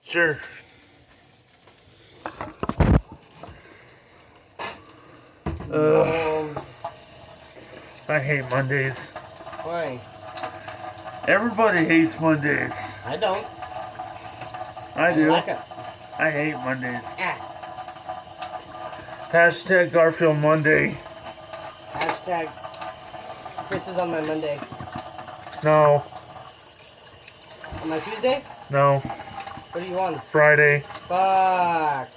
Sure. I hate Mondays. Why? Everybody hates Mondays. I don't. I do. Like it. I hate Mondays. Ah. Hashtag Garfield Monday. Hashtag Chris is on my Monday. No. On my Tuesday? No. What do you want? Friday. Fuck.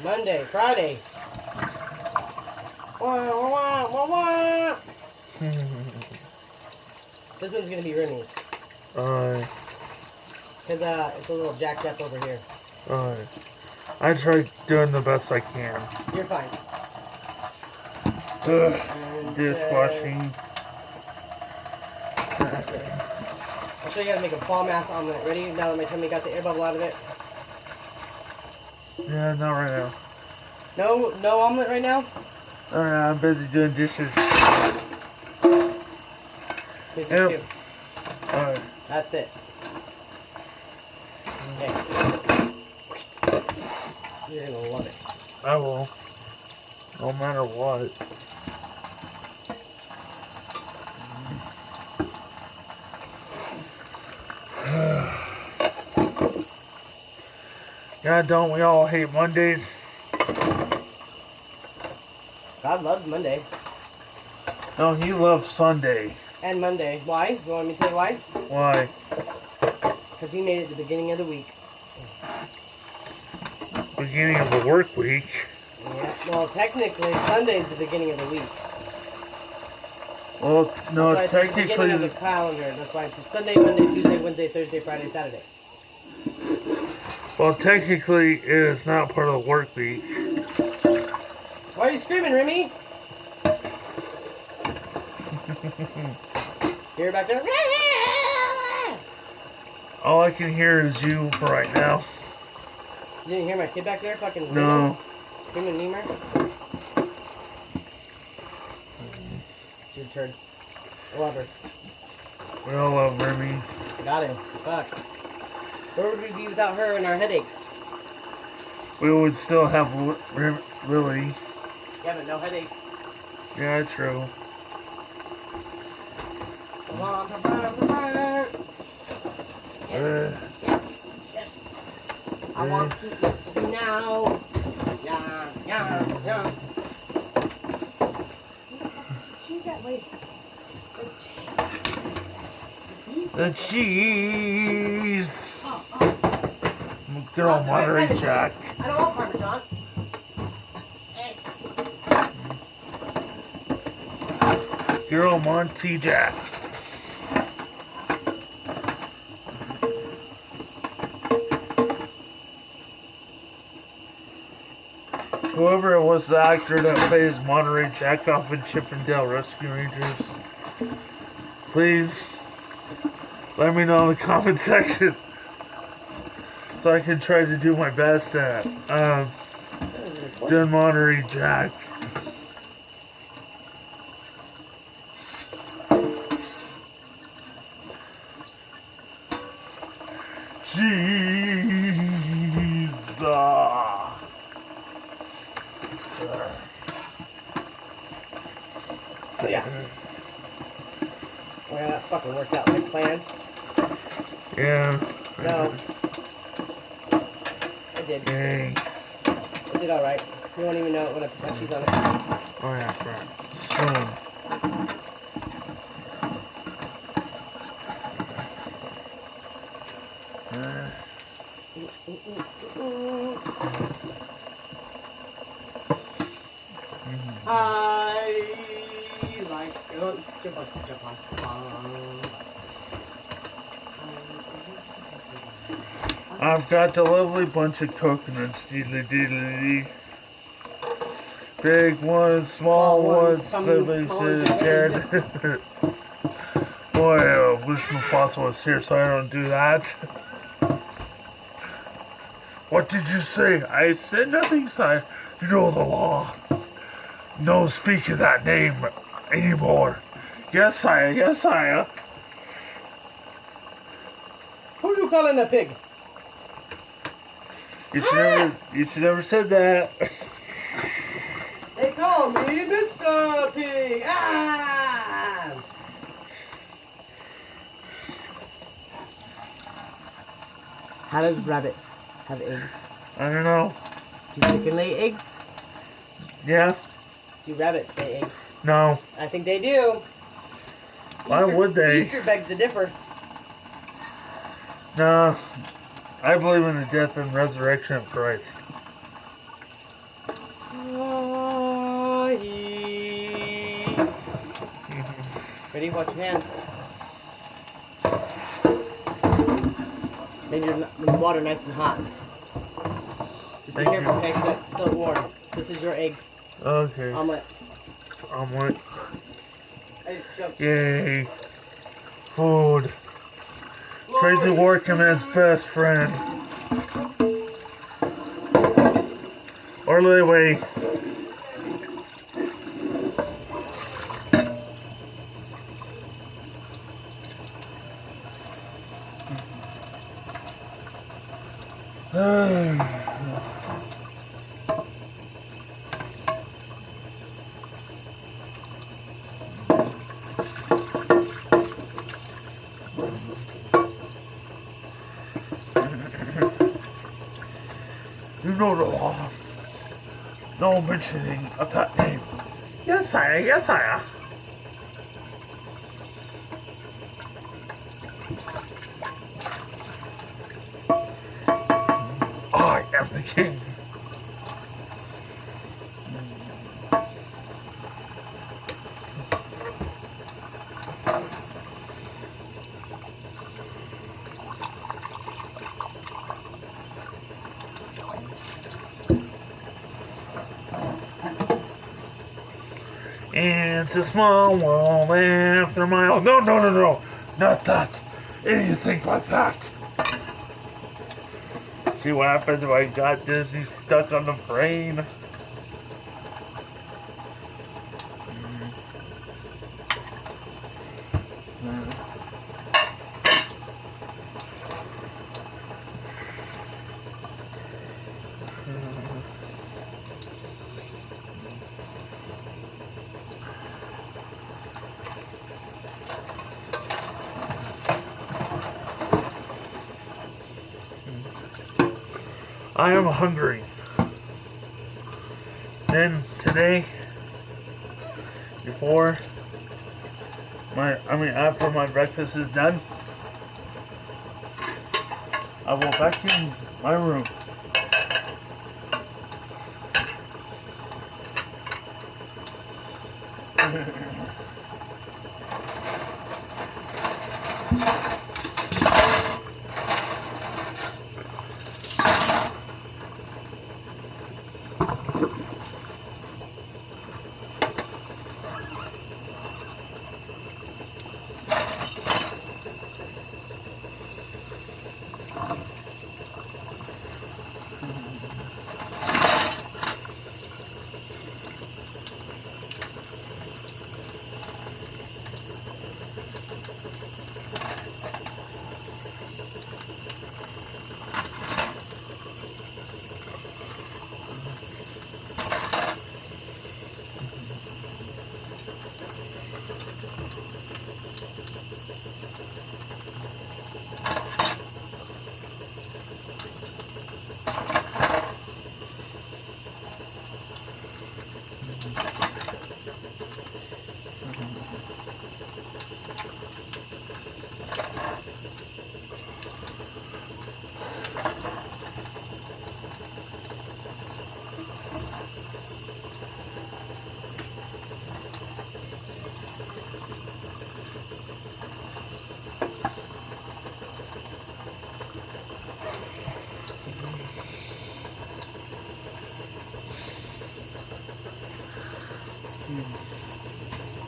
Monday. Friday. Wah, wah, wah, wah. This one's gonna be Remy's. Cause it's a little jacked up over here. I try doing the best I can. You're fine. Dishwashing. I'll show you how to make a bomb ass omelet. Ready? Now that my tummy got the air bubble out of it. Yeah, not right now. No omelet right now? Alright, I'm busy doing dishes. Here's Yep. two. Alright. That's it. Okay. You're gonna love it. I will. No matter what. Yeah, don't we all hate Mondays? God loves Monday. No, he loves Sunday. And Monday. Why? You want me to tell you why? Why? Because he made it the beginning of the week. Beginning of the work week. Yeah. Well, technically, Sunday's the beginning of the week. Well, no, That's why it's the beginning of the technically. calendar. That's why it's Sunday, Monday, Tuesday, Wednesday, Thursday, Friday, Saturday. Well, technically, it is not part of the work week. Why are you screaming, Remy? Hear back there? All I can hear is you for right now. You didn't hear my kid back there? Fucking No. Screaming Nemer? It's your turn. I love her. We all love Remy. Got him. Fuck. Where would we be without her and our headaches? We would still have Lily. Yeah, but no headache. Yeah, true. Come on, yes, yes, yes. I want to eat you now. Yeah, yeah, yeah. She's got way. The cheese. Good old Monterey Jack. I don't want Parmesan. Hey. Good old Monty Jack. Whoever it was, the actor that plays Monterey Jack off in Chippendale Rescue Rangers, please let me know in the comment section so I can try to do my best at doing Monterey Jack. Jeez. Yeah. Well, that fucking worked out like planned. Yeah. No. I did. Dang. I did alright. You won't even know it when I put cheese on it. Oh yeah, right. Soon. I like jump on. I've got a lovely bunch of coconuts, diddly diddly. Big ones, small ones, siblings, dead. Boy, I wish Mufasa was here so I don't do that. What did you say? I said nothing, sire. You know the law. No speaking that name anymore. Yes, sire. Yes, sire. Who you calling a pig? You should never said that. They call me Mr. Pig. Ah! How does rabbits have eggs? I don't know. Do chicken lay eggs? Yeah? Do rabbits lay eggs? No. I think they do. Why would they? Easter begs to differ. No. I believe in the death and resurrection of Christ. Ready? Watch your hands. Maybe the water nice and hot. Just be careful, okay? 'Cause it's still warm. This is your egg Okay. omelet. Omelet. I just choked. Yay. Food. Crazy Workman's best friend. Or Leeway. You know the law. No mentioning a pet name. Yes, sire. Yes, sire. I am the king. And it's a small world after mile. No, no, no, no. Not that. Anything but that. See what happens if I got Disney stuck on the brain? I am hungry. Then today, after my breakfast is done, I will vacuum my room.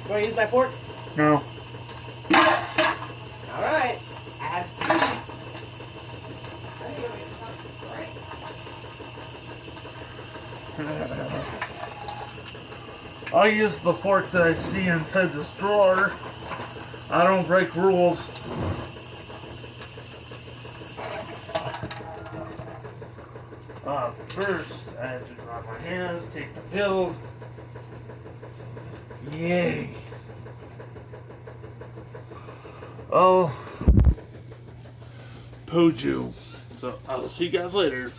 You want to use my fork? No. Alright. Add cheese. I'll use the fork that I see inside this drawer. I don't break rules. First, I had to rub my hands, take the pills. Yay. Oh, Poju. So, I'll see you guys later.